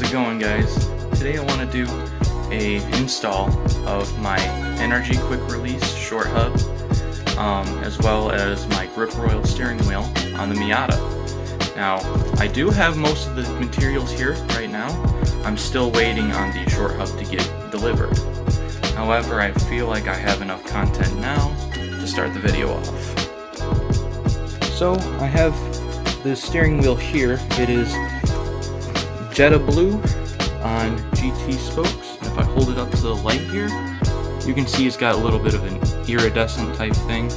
How's it going, guys? Today I want to do a install of my Energy Quick Release short hub, as well as my Grip Royal steering wheel on the Miata. Now, I do have most of the materials here right now. I'm still waiting on the short hub to get delivered. However, I feel like I have enough content now to start the video off. So, I have the steering wheel here. It is Jetta Blue on GT spokes. And if I hold it up to the light here, you can see it's got a little bit of an iridescent type thing.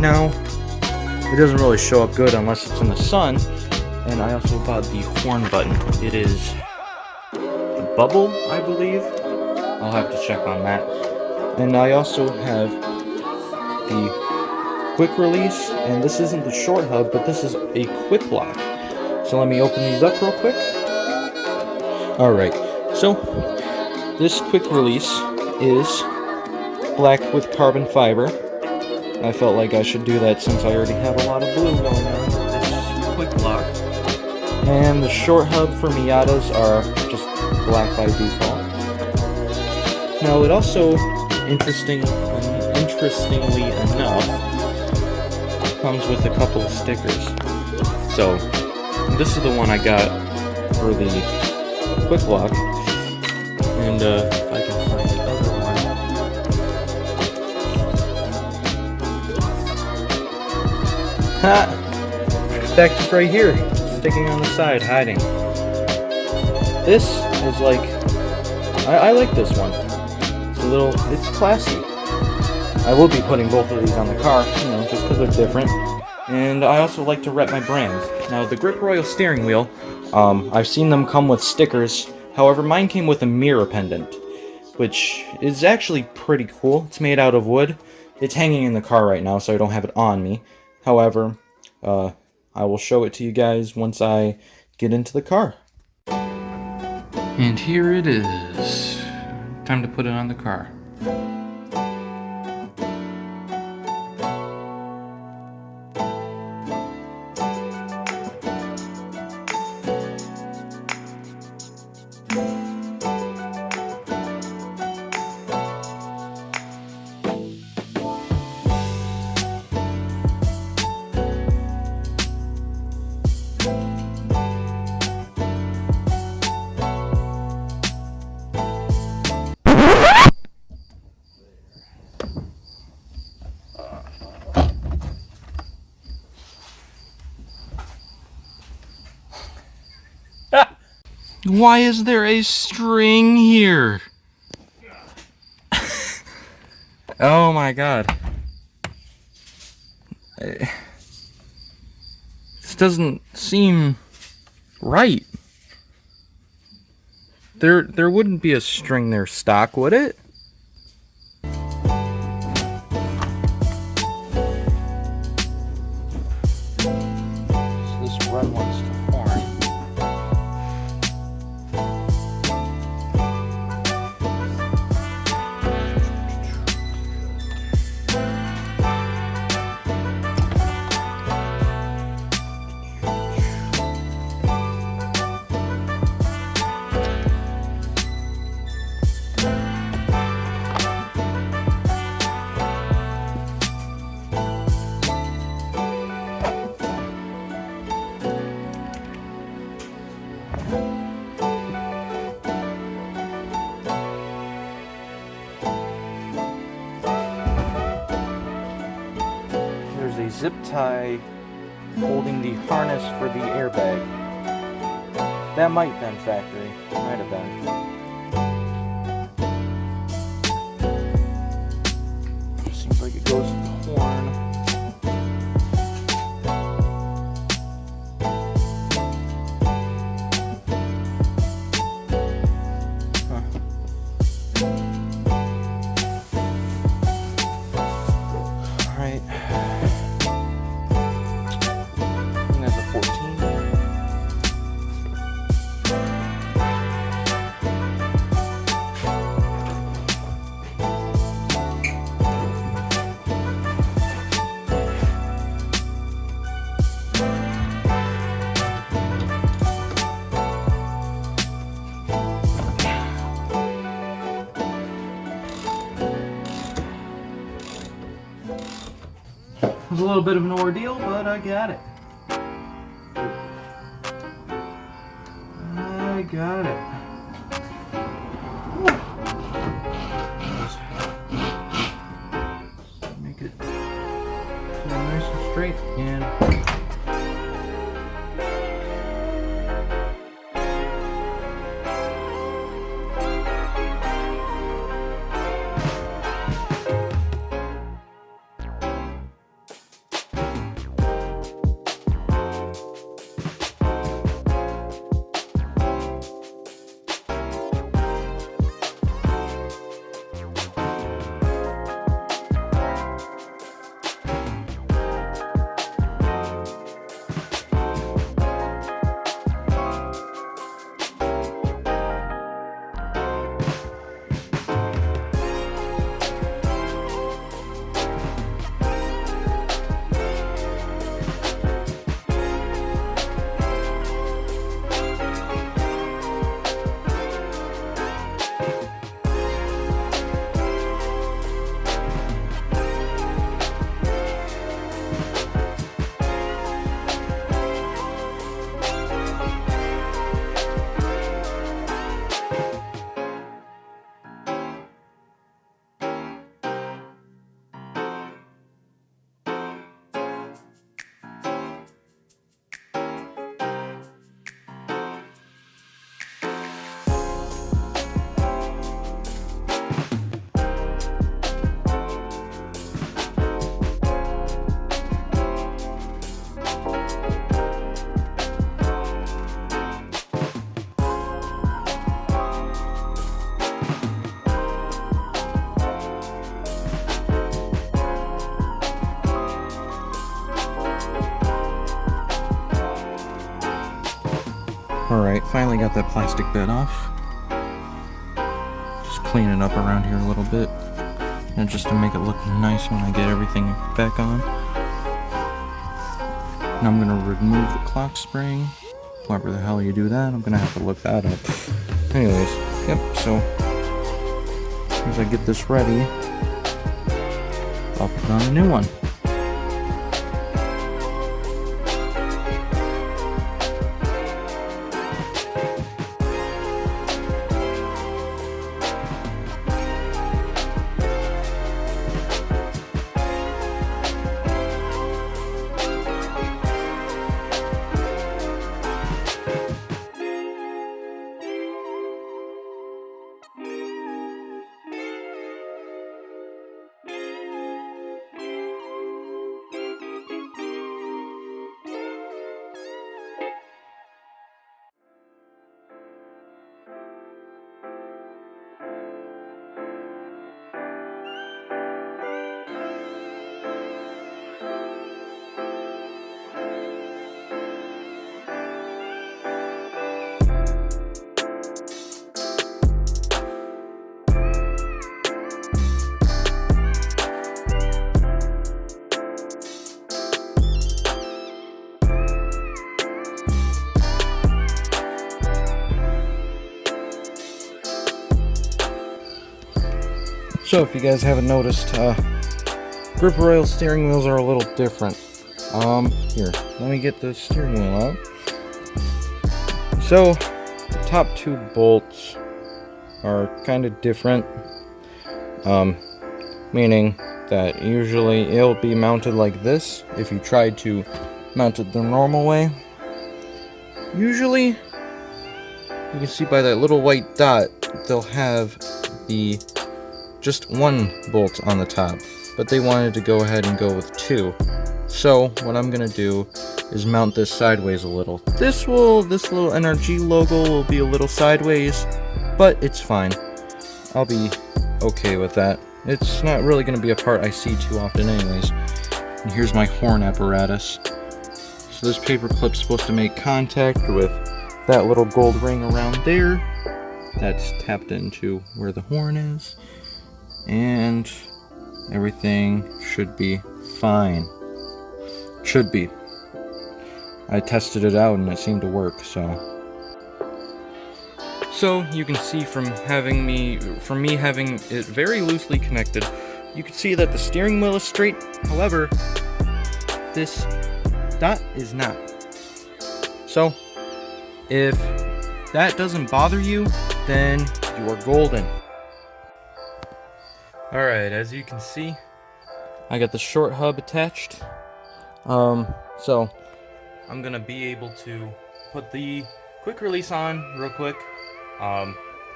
Now, it doesn't really show up good unless it's in the sun. And I also bought the horn button. It is the bubble, I believe. I'll have to check on that. And I also have the quick release, and this isn't the short hub, but this is a quick lock. So let me open these up real quick. Alright, so this quick release is black with carbon fiber. I felt like I should do that since I already have a lot of blue going on with this quick lock. And the short hub for Miatas are just black by default. Now it also, interestingly enough, comes with a couple of stickers. So this is the one I got for the quick lock, and if I can find the other one. Ha! In fact, it's right here, sticking on the side, hiding. This is like, I like this one. It's classy. I will be putting both of these on the car, just because they're different. And I also like to rep my brands. Now, the Grip Royal steering wheel, I've seen them come with stickers. However, mine came with a mirror pendant, which is actually pretty cool. It's made out of wood. It's hanging in the car right now, so I don't have it on me. However, I will show it to you guys once I get into the car. And here it is. Time to put it on the car. Why is there a string here? Oh my god. This doesn't seem right. There wouldn't be a string there stock, would it? So this red one's torn. There's a zip tie holding the harness for the airbag. That might have been factory. Might have been. Seems like it goes to the horn. Alright. I think that's a 14. was a little bit of an ordeal, but I got it. I got it. Make it nice and straight and alright, finally got that plastic bed off. Just clean it up around here a little bit. And just to make it look nice when I get everything back on. Now I'm going to remove the clock spring. However the hell you do that, I'm going to have to look that up. Anyways, yep, so as I get this ready, I'll put on a new one. So if you guys haven't noticed, Grip Royal steering wheels are a little different. Here, let me get the steering wheel out. So, the top two bolts are kind of different. Meaning that usually it'll be mounted like this if you tried to mount it the normal way. Usually, you can see by that little white dot, they'll have the just one bolt on the top, but they wanted to go ahead and go with two. So what I'm gonna do is mount this sideways a little. This little NRG logo will be a little sideways, but it's fine. I'll be okay with that. It's not really gonna be a part I see too often anyways. And here's my horn apparatus. So this paper clip's supposed to make contact with that little gold ring around there. That's tapped into where the horn is. And everything should be fine. Should be. I tested it out and it seemed to work, so you can see from me having it very loosely connected, you can see that the steering wheel is straight. However, this dot is not. So if that doesn't bother you, then you are golden. Alright, as you can see, I got the short hub attached. So I'm gonna be able to put the quick release on real quick,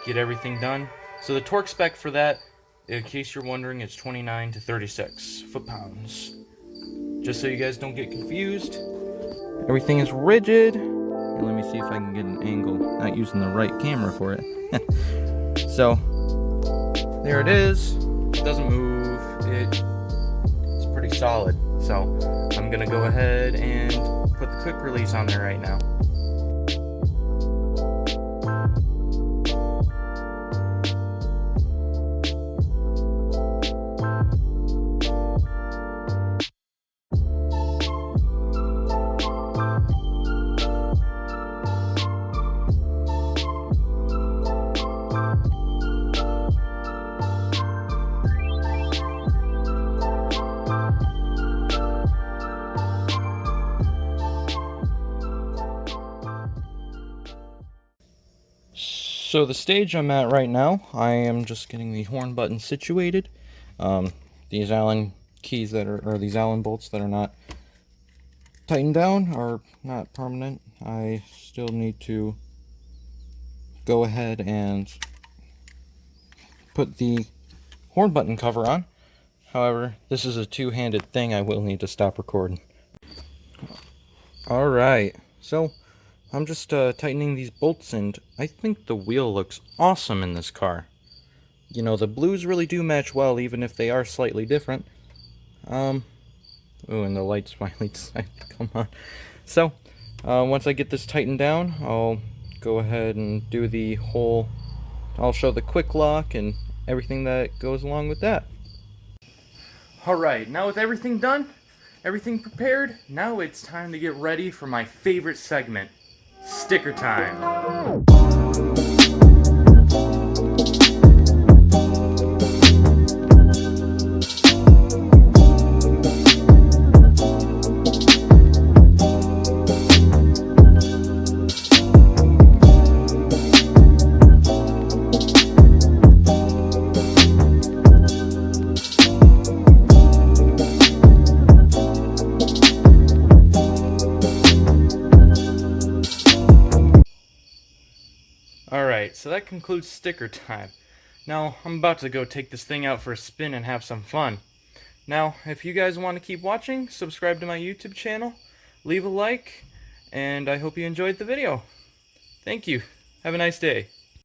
get everything done. So the torque spec for that, in case you're wondering, is 29 to 36 foot-pounds. Just so you guys don't get confused. Everything is rigid. And let me see if I can get an angle, not using the right camera for it. So there it is. It doesn't move. It's pretty solid. So I'm gonna go ahead and put the quick release on there right now. So the stage I'm at right now, I am just getting the horn button situated. These Allen keys that are, or these Allen bolts that are not tightened down are not permanent. I still need to go ahead and put the horn button cover on. However, this is a two-handed thing. I will need to stop recording. Alright, so I'm just tightening these bolts, and I think the wheel looks awesome in this car. You know, the blues really do match well, even if they are slightly different. Oh, and the lights finally decided to come on. So, once I get this tightened down, I'll go ahead and do the whole... I'll show the quick lock and everything that goes along with that. Alright, now with everything done, everything prepared, now it's time to get ready for my favorite segment. Sticker time. Alright, so that concludes sticker time. Now, I'm about to go take this thing out for a spin and have some fun. Now, if you guys want to keep watching, subscribe to my YouTube channel, leave a like, and I hope you enjoyed the video. Thank you. Have a nice day.